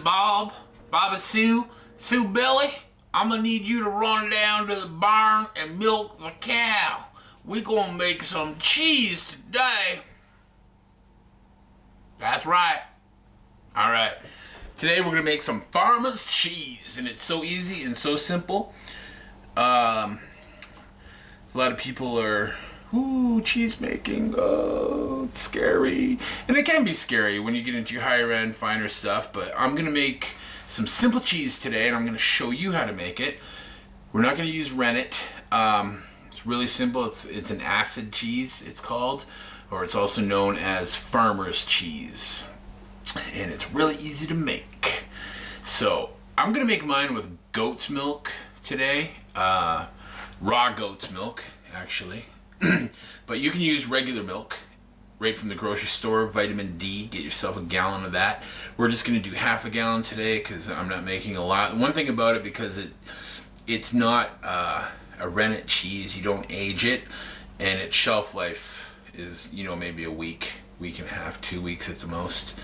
Bob, Bobby Sue, Sue Billy, I'm gonna need you to run down to the barn and milk the cow. We gonna make some cheese today. That's right. Alright. Today we're gonna make some farmer's cheese, and it's so easy and so simple. A lot of people are, ooh, cheese making, oh, it's scary. And it can be scary when you get into your higher end, finer stuff, but I'm gonna make some simple cheese today, and I'm gonna show you how to make it. We're not gonna use rennet. It's really simple. It's an acid cheese, it's called, or it's also known as farmer's cheese. And it's really easy to make. So I'm gonna make mine with goat's milk today. Raw goat's milk, actually. But you can use regular milk right from the grocery store. Vitamin D, get yourself a gallon of that. We're just going to do half a gallon today because I'm not making a lot. One thing about it, because it's not a rennet cheese, you don't age it, and its shelf life is, you know, maybe a week, week and a half, 2 weeks at the most.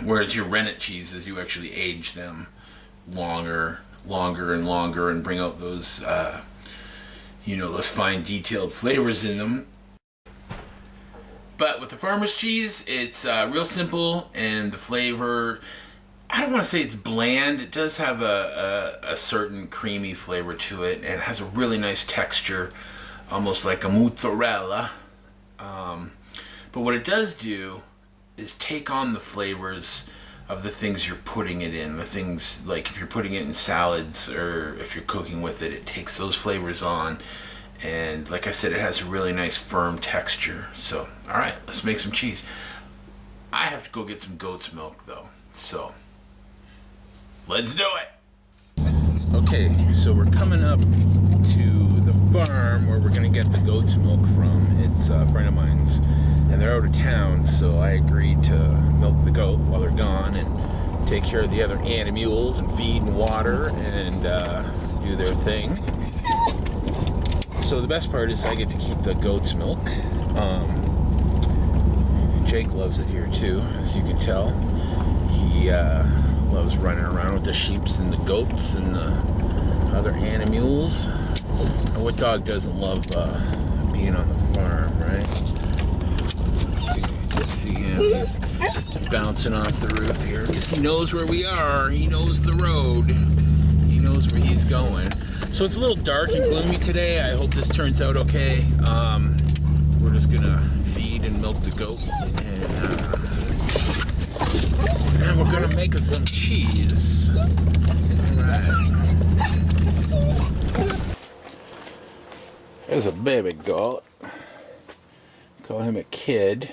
Whereas your rennet cheeses, you actually age them longer and longer and bring out those you know, those fine detailed flavors in them. But with the farmer's cheese, it's real simple, and the flavor, I don't want to say it's bland. It does have a certain creamy flavor to it, and it has a really nice texture, almost like a mozzarella. But what it does do is take on the flavors of the things you're putting it in. The things, like if you're putting it in salads or if you're cooking with it, it takes those flavors on. And like I said, it has a really nice firm texture. So, alright, let's make some cheese. I have to go get some goat's milk though. So, let's do it! Okay, so we're coming up to the farm where we're gonna get the goat's milk from. It's a friend of mine's, and they're out of town, so I agreed to milk the goat while they're gone and take care of the other animals and feed and water and do their thing. So the best part is I get to keep the goat's milk. Jake loves it here too, as you can tell. He loves running around with the sheeps and the goats and the other animals. And what dog doesn't love being on the farm, right? Let's see him. He's bouncing off the roof here because he knows where we are. He knows the road. He knows where he's going. So it's a little dark and gloomy today. I hope this turns out okay. We're just gonna feed and milk the goat, and we're gonna make us some cheese. Alright. There's a baby goat. Call him a kid.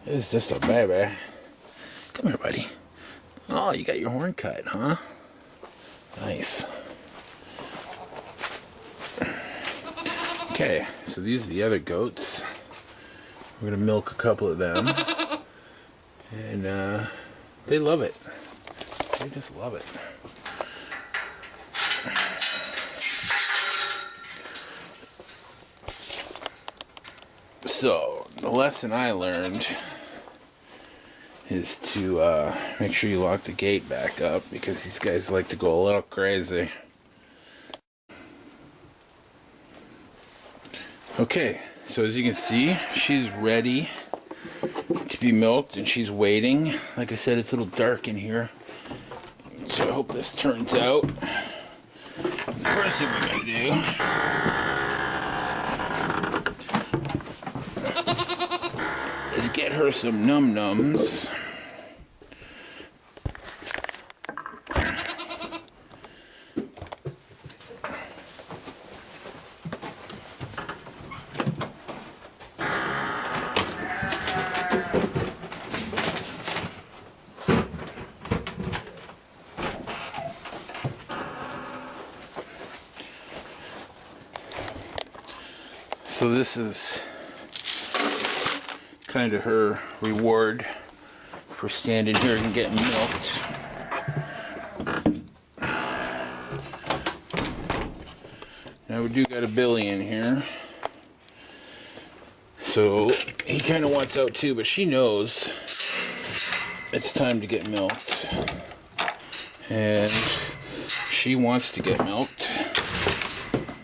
It's just a baby. Come here, buddy. Oh, you got your horn cut, huh? Nice. Okay, so these are the other goats. We're gonna milk a couple of them. And they love it. They just love it. So, the lesson I learned is to make sure you lock the gate back up, because these guys like to go a little crazy. Okay, so as you can see, she's ready to be milked, and she's waiting. Like I said, it's a little dark in here, so I hope this turns out. The first thing we're gonna do is get her some num-nums. So this is kind of her reward for standing here and getting milked. Now we do got a Billy in here, so he kind of wants out too, but she knows it's time to get milked. And she wants to get milked.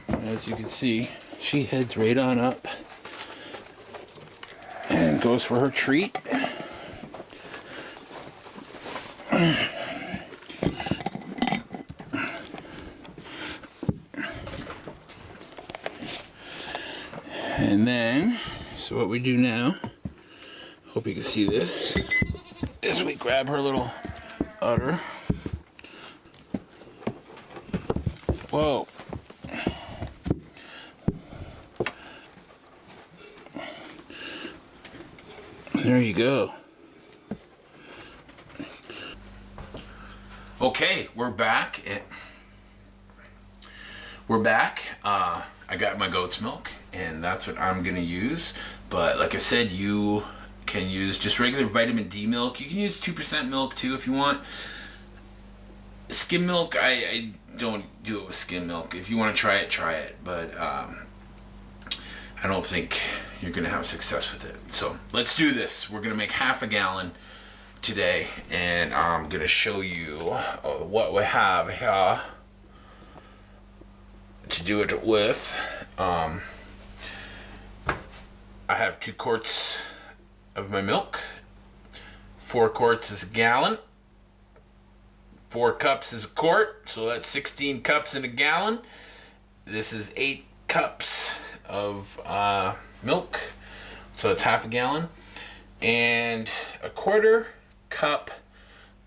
As you can see, she heads right on up and goes for her treat. And then, so what we do now, hope you can see this, is we grab her little udder. Whoa. There you go. Okay, we're back. I got my goat's milk, and that's what I'm gonna use. But like I said, you can use just regular vitamin D milk. You can use 2% milk too if you want. Skim milk, I don't do it with skim milk. If you want to try it. But I don't think you're gonna have success with it. So let's do this. We're gonna make half a gallon today, and I'm gonna show you what we have here to do it with. I have 2 quarts of my milk. 4 quarts is a gallon. 4 cups is a quart, so that's 16 cups in a gallon. This is 8 cups of milk, so it's half a gallon. And a 1/4 cup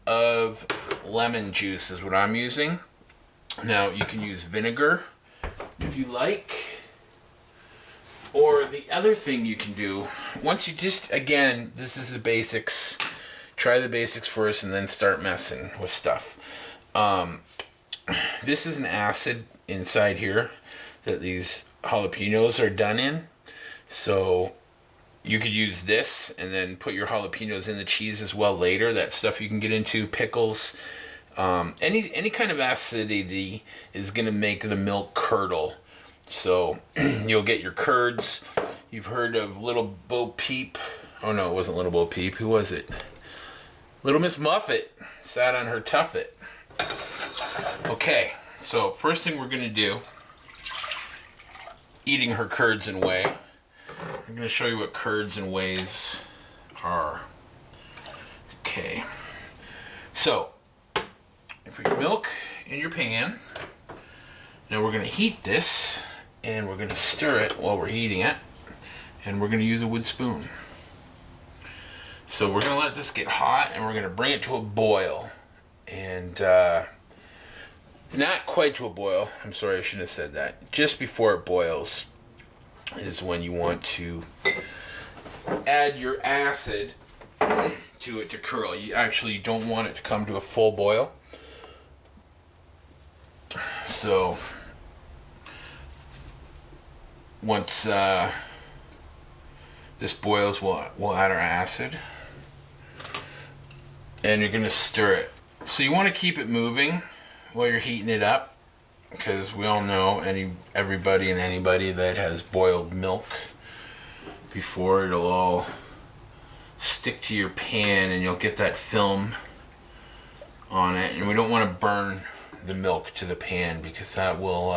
of lemon juice is what I'm using. Now, you can use vinegar if you like. Or the other thing you can do, once you just, again, this is the basics. Try the basics first and then start messing with stuff. This is an acid inside here that these jalapenos are done in. So you could use this and then put your jalapenos in the cheese as well later. That stuff you can get into, pickles. Any kind of acidity is going to make the milk curdle. So you'll get your curds. You've heard of Little Bo Peep. Oh no, it wasn't Little Bo Peep. Who was it? Little Miss Muffet sat on her tuffet. Okay, so first thing we're going to do, eating her curds and whey. I'm going to show you what curds and wheys are. Okay, so you put your milk in your pan. Now we're going to heat this, and we're going to stir it while we're heating it, and we're going to use a wood spoon. So we're going to let this get hot, and we're going to bring it to a boil. And not quite to a boil. I'm sorry, I shouldn't have said that. Just before it boils is when you want to add your acid to it to curl. You actually don't want it to come to a full boil. So once this boils, we'll add our acid, and you're going to stir it. So you want to keep it moving while you're heating it up, because we all know everybody and anybody that has boiled milk before, it'll all stick to your pan and you'll get that film on it, and we don't want to burn the milk to the pan because that will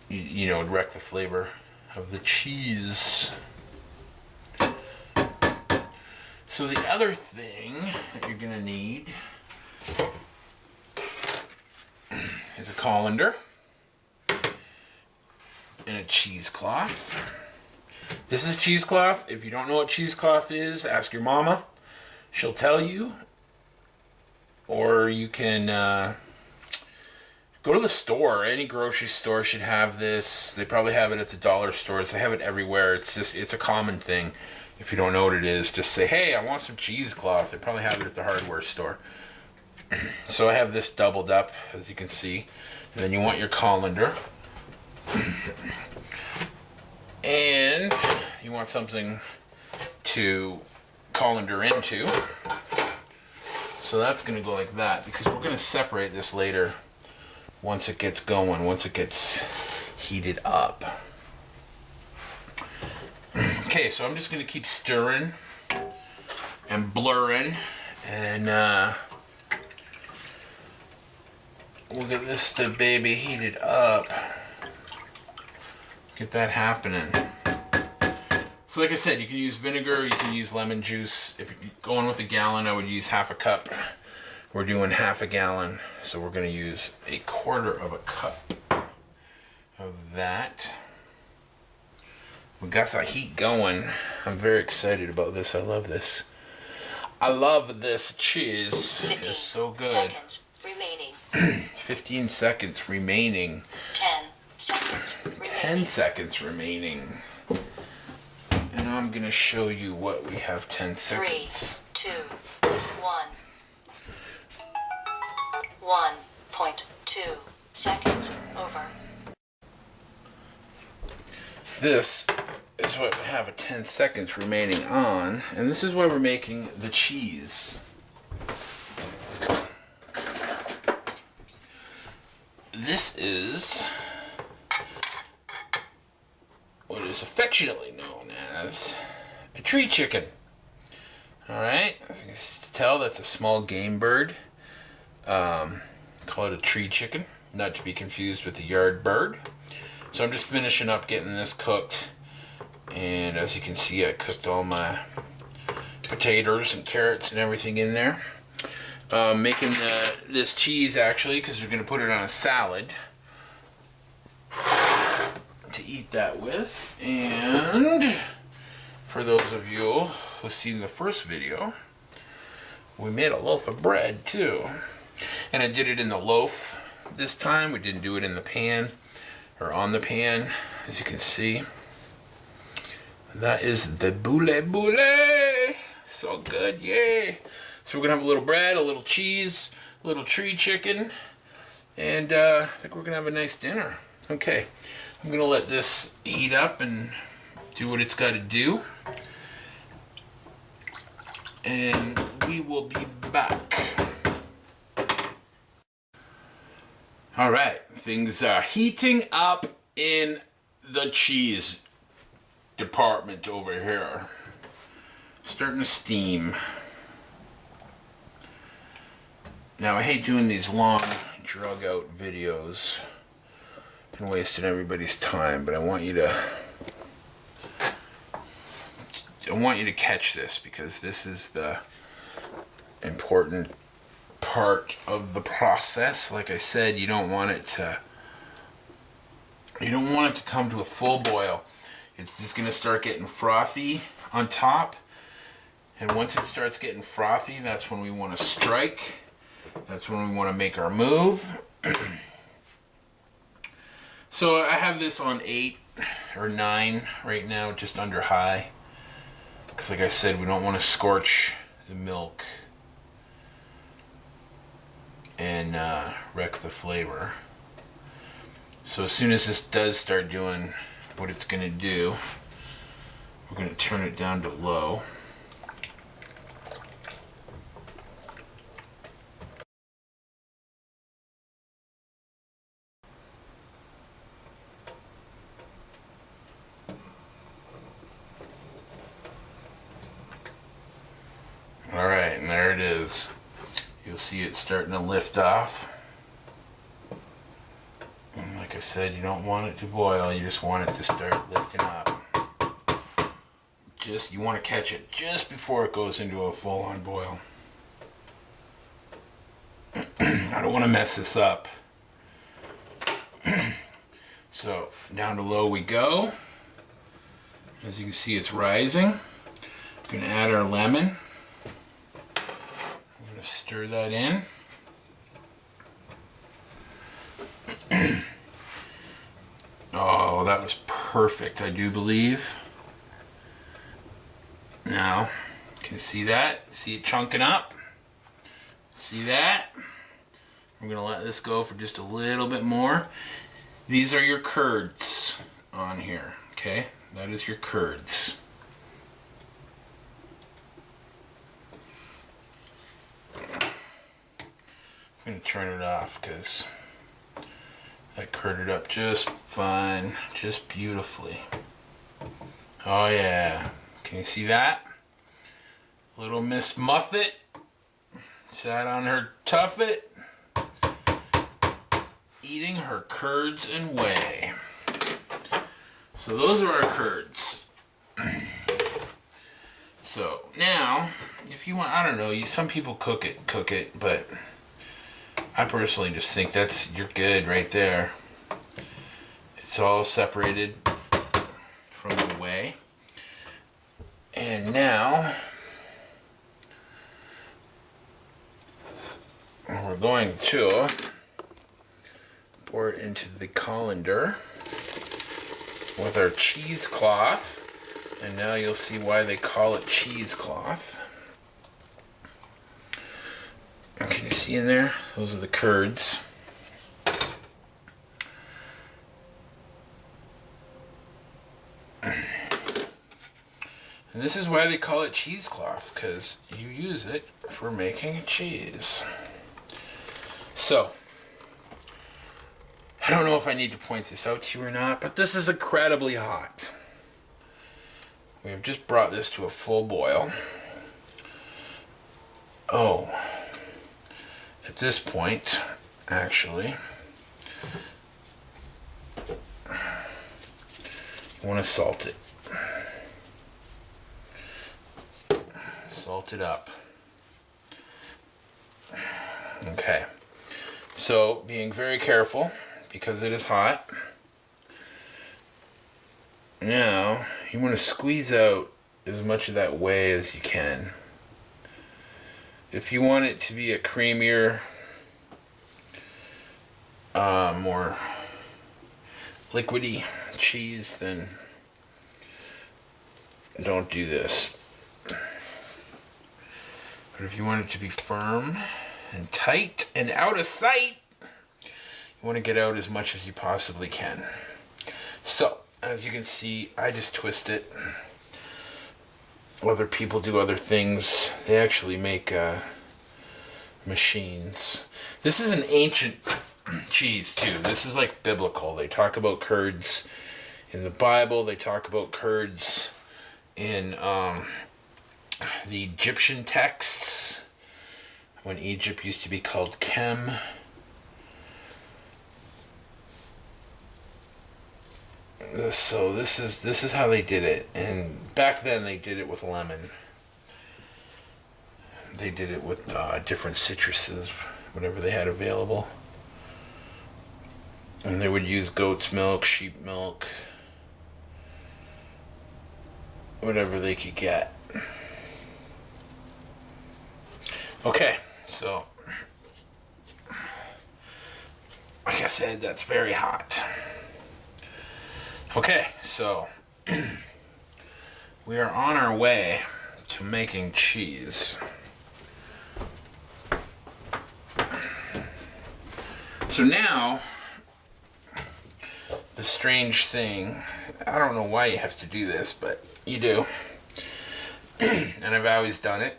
wreck the flavor of the cheese. So the other thing that you're gonna need is a colander and a cheesecloth. This is cheesecloth. If you don't know what cheesecloth is, ask your mama. She'll tell you. Or you can go to the store. Any grocery store should have this. They probably have it at the dollar stores. They have it everywhere. It's a common thing. If you don't know what it is, just say, hey, I want some cheesecloth. They probably have it at the hardware store. So I have this doubled up, as you can see. And then you want your colander. And you want something to colander into. So that's going to go like that, because we're going to separate this later once it gets going, once it gets heated up. Okay, so I'm just going to keep stirring and blurring, and we'll get this baby heated up. Get that happening. So like I said, you can use vinegar, you can use lemon juice. If you're going with a gallon, I would use half a cup. We're doing half a gallon, so we're gonna use a quarter of a cup of that. We got some heat going. I'm very excited about this. I love this. I love this cheese. It's so good. 15 seconds remaining. 15 seconds remaining. 10 seconds remaining. 10 seconds remaining. And I'm gonna show you what we have 10 seconds. 3, 2, 1. 1.2 seconds over. This is what we have 10 seconds remaining on, and this is why we're making the cheese. This is what is affectionately known as a tree chicken. Alright, as you can tell, that's a small game bird. Call it a tree chicken, not to be confused with a yard bird. So I'm just finishing up getting this cooked, and as you can see, I cooked all my potatoes and carrots and everything in there. Making this cheese actually, because we're going to put it on a salad to eat that with. And for those of you who've seen the first video, we made a loaf of bread too, and I did it in the loaf this time. We didn't do it in the pan or on the pan, as you can see. That is the boule boule. So good, yay. So we're gonna have a little bread, a little cheese, a little tree chicken, and I think we're gonna have a nice dinner. Okay, I'm gonna let this heat up and do what it's gotta do, and we will be back. All right, things are heating up in the cheese department over here. Starting to steam. Now, I hate doing these long, drug out videos and wasting everybody's time, but I want you to catch this, because this is the important part of the process. Like I said, you don't want it to come to a full boil. It's just gonna start getting frothy on top, and once it starts getting frothy, that's when we want to strike. That's when we want to make our move. So I have this on 8 or 9 right now, just under high, because like I said, we don't want to scorch the milk and wreck the flavor. So as soon as this does start doing what it's going to do, we're going to turn it down to low. Alright, and there it is. You'll see it starting to lift off. And like I said, you don't want it to boil, you just want it to start lifting up. You want to catch it just before it goes into a full-on boil. I don't want to mess this up. So, down to low we go. As you can see, it's rising. We're going to add our lemon. I'm going to stir that in. Oh, that was perfect, I do believe. Now, can you see that? See it chunking up? See that? We're going to let this go for just a little bit more. These are your curds on here, okay? That is your curds. I'm going to turn it off because I curded up just fine, just beautifully. Oh yeah. Can you see that? Little Miss Muffet sat on her tuffet, eating her curds and whey. So those are our curds. So now, if you want, I don't know, some people cook it, but I personally just think you're good right there. It's all separated from the whey. And now we're going to pour it into the colander with our cheesecloth. And now you'll see why they call it cheesecloth. Can you see in there? Those are the curds. And this is why they call it cheesecloth, because you use it for making cheese. So, I don't know if I need to point this out to you or not, but this is incredibly hot. We have just brought this to a full boil. Oh, at this point, actually, you want to salt it. Salt it up. Okay. So, being very careful because it is hot. Now, you want to squeeze out as much of that whey as you can. If you want it to be a creamier, more liquidy cheese, then don't do this. But if you want it to be firm and tight and out of sight, you want to get out as much as you possibly can. So, as you can see, I just twist it. Other people do other things. They actually make machines. This is an ancient cheese too. This is like biblical. They talk about curds in the Bible. They talk about curds in the Egyptian texts, when Egypt used to be called Kem. So this is how they did it, and back then they did it with lemon. They did it with different citruses, whatever they had available, and they would use goat's milk, sheep milk, whatever they could get. Okay, so like I said, that's very hot. Okay, so we are on our way to making cheese. So now, the strange thing, I don't know why you have to do this, but you do. And I've always done it.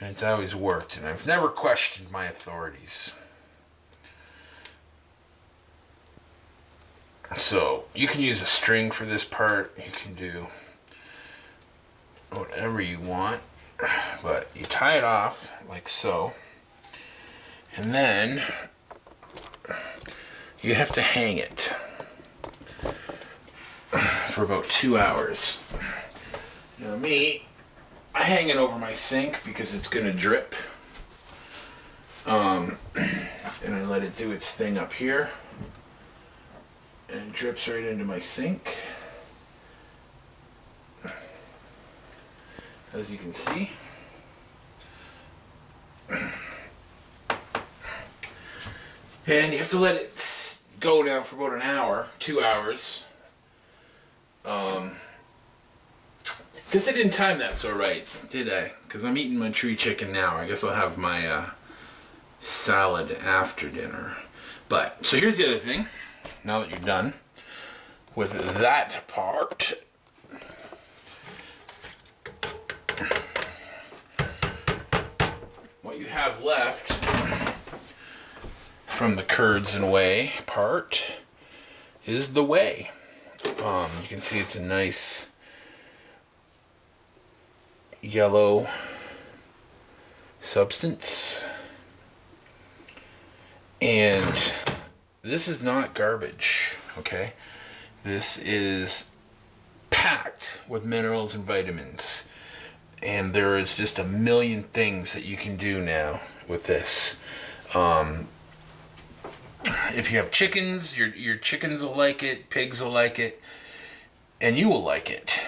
And it's always worked, and I've never questioned my authorities. So, you can use a string for this part. You can do whatever you want. But you tie it off, like so. And then, you have to hang it for about 2 hours. Now me, I hang it over my sink because it's going to drip. And I let it do its thing up here. And it drips right into my sink. As you can see. And you have to let it go down for about an hour, 2 hours. Guess I didn't time that so right, did I? Because I'm eating my tree chicken now. I guess I'll have my salad after dinner. But, so here's the other thing. Now that you're done with that part, what you have left from the curds and whey part is the whey. You can see it's a nice yellow substance. And this is not garbage, okay? This is packed with minerals and vitamins. And there is just a million things that you can do now with this. If you have chickens, your chickens will like it, pigs will like it, and you will like it.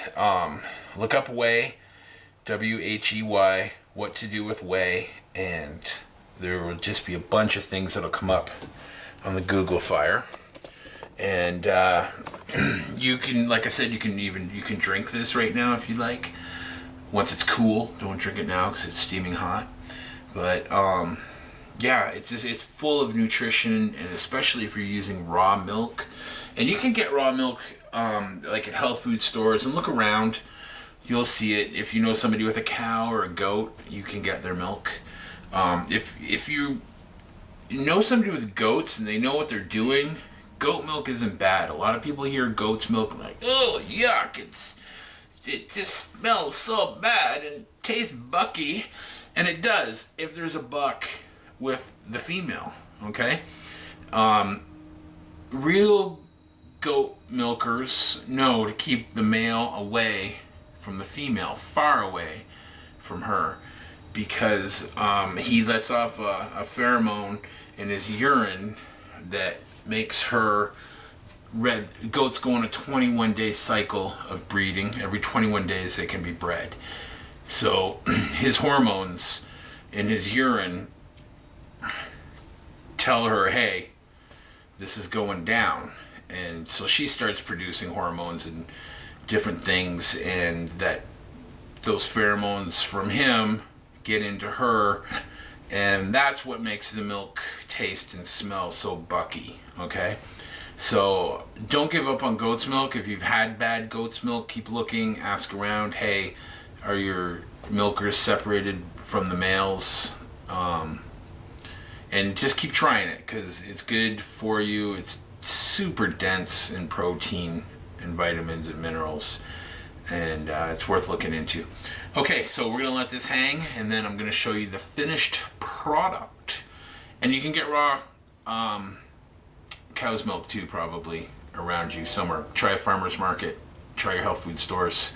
Look up whey, W-H-E-Y, what to do with whey, and there will just be a bunch of things that'll come up on the Google fire. And you can, like I said, you can drink this right now if you like. Once it's cool, don't drink it now because it's steaming hot. But yeah, it's full of nutrition, and especially if you're using raw milk. And you can get raw milk like at health food stores, and look around. You'll see it. If you know somebody with a cow or a goat, you can get their milk. If you know somebody with goats and they know what they're doing, goat milk isn't bad. A lot of people hear goat's milk and like, oh yuck, it just smells so bad and tastes bucky, and it does if there's a buck with the female. Okay, real goat milkers know to keep the male away from the female, far away from her, because he lets off a pheromone in his urine that makes her red. Goats go on a 21-day cycle of breeding. Every 21 days they can be bred. So his hormones in his urine tell her, hey, this is going down. And so she starts producing hormones and different things, and that those pheromones from him get into her, and that's what makes the milk taste and smell so bucky. Okay, so don't give up on goat's milk. If you've had bad goat's milk, keep looking, ask around. Hey, are your milkers separated from the males? And just keep trying it, because it's good for you. It's super dense in protein and vitamins and minerals, and it's worth looking into. Okay, so we're gonna let this hang, and then I'm gonna show you the finished product. And you can get raw cow's milk too, probably around you somewhere. Try a farmer's market, try your health food stores,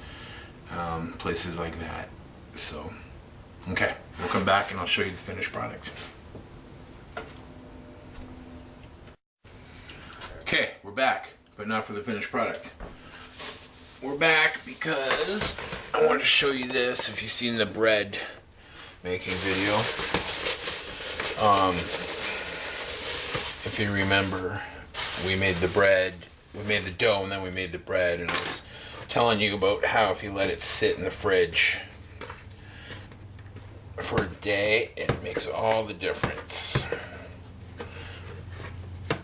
places like that. So okay, we'll come back and I'll show you the finished product. Okay, we're back, but not for the finished product. We're back because I wanted to show you this. If you've seen the bread making video, if you remember, we made the bread, we made the dough, and then we made the bread, and I was telling you about how if you let it sit in the fridge for a day, it makes all the difference.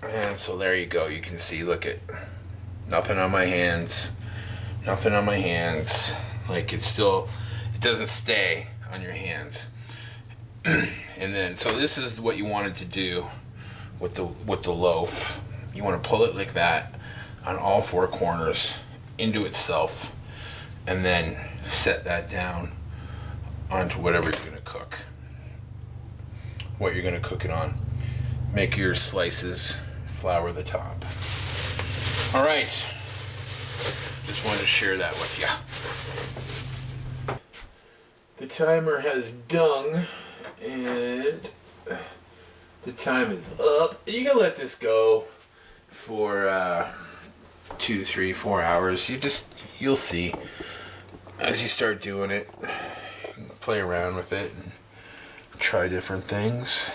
And so there you go. You can see, look at, nothing on my hands. Nothing on my hands. Like it doesn't stay on your hands. And then, so this is what you wanted to do with the loaf. You want to pull it like that on all four corners into itself, and then set that down onto whatever you're going to cook. What you're going to cook it on. Make your slices, flour the top. All right. Just wanted to share that with you. The timer has done, and the time is up. You can let this go for 2, 3, 4 hours. You'll see as you start doing it. Play around with it and try different things.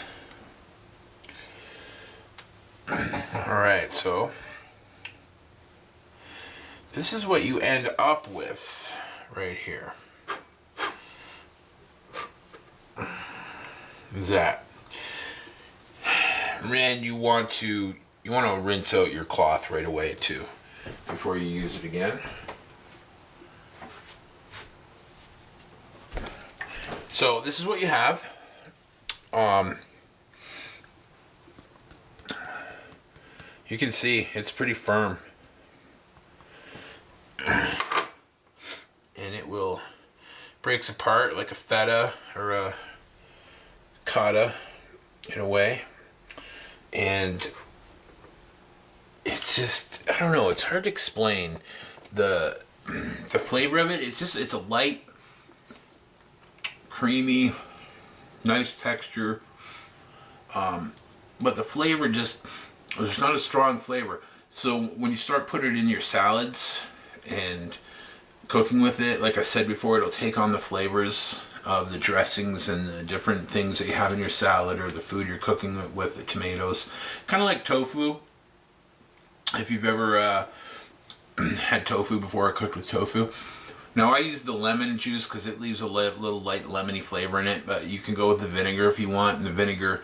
Alright, so this is what you end up with right here. Is that? And you want to rinse out your cloth right away too before you use it again. So this is what you have. You can see it's pretty firm, and it will breaks apart like a feta or a cotta in a way. And it's just, I don't know, it's hard to explain the flavor of it. It's a light, creamy, nice texture. But the flavor just, there's not a strong flavor. So when you start putting it in your salads and cooking with it, like I said before, it'll take on the flavors of the dressings and the different things that you have in your salad or the food you're cooking with, the tomatoes. Kind of like tofu. If you've ever had tofu before or cooked with tofu. Now I use the lemon juice because it leaves a little light lemony flavor in it, but you can go with the vinegar if you want, and the vinegar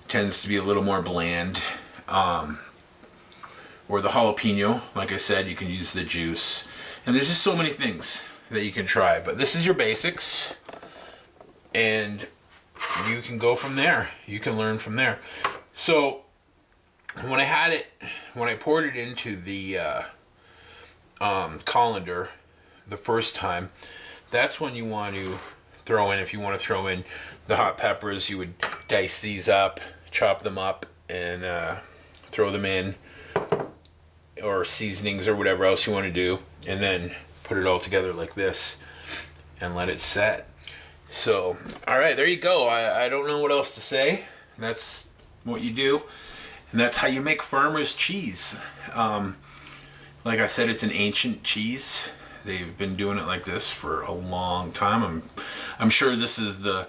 tends to be a little more bland. Or the jalapeno, like I said, you can use the juice. And there's just so many things that you can try, but this is your basics, and you can go from there. You can learn from there. So when I poured it into the colander the first time, that's when you want to throw in, if you want to throw in the hot peppers, you would dice these up, chop them up, and throw them in, or seasonings or whatever else you want to do, and then put it all together like this and let it set. So, alright, there you go. I don't know what else to say. That's what you do, and that's how you make farmer's cheese. Like I said, it's an ancient cheese. They've been doing it like this for a long time. I'm sure this is the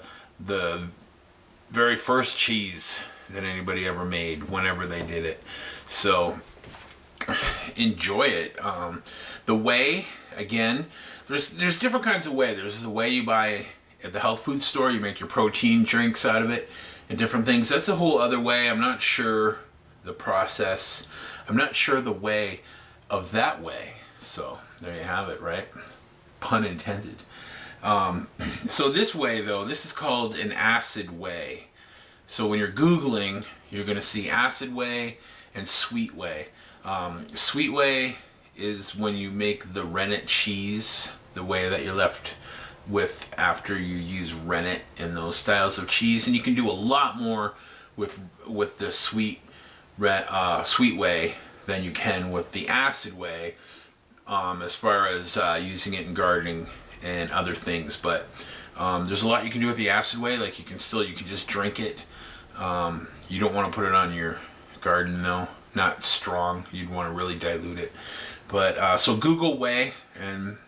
very first cheese that anybody ever made, whenever they did it. So enjoy it. The whey, again, there's different kinds of whey. There's the whey you buy at the health food store. You make your protein drinks out of it and different things. That's a whole other way. I'm not sure the process. I'm not sure the way of that whey. So there you have it, right? Pun intended. So this whey, though, this is called an acid whey. So when you're Googling, you're going to see acid whey and sweet whey. Sweet whey is when you make the rennet cheese, the whey that you're left with after you use rennet in those styles of cheese. And you can do a lot more with the sweet whey than you can with the acid whey, as far as using it in gardening and other things. But there's a lot you can do with the acid whey. Like you can just drink it. You don't want to put it on your garden though, not strong. You'd want to really dilute it. But so Google whey, and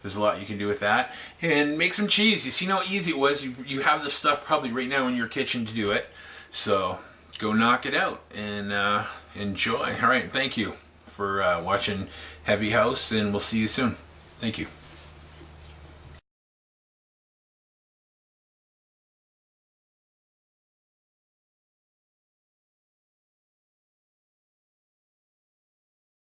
there's a lot you can do with that. And make some cheese. You seen how easy it was. You have the stuff probably right now in your kitchen to do it. So go knock it out and enjoy. All right, thank you for watching Heavy House, and we'll see you soon. Thank you.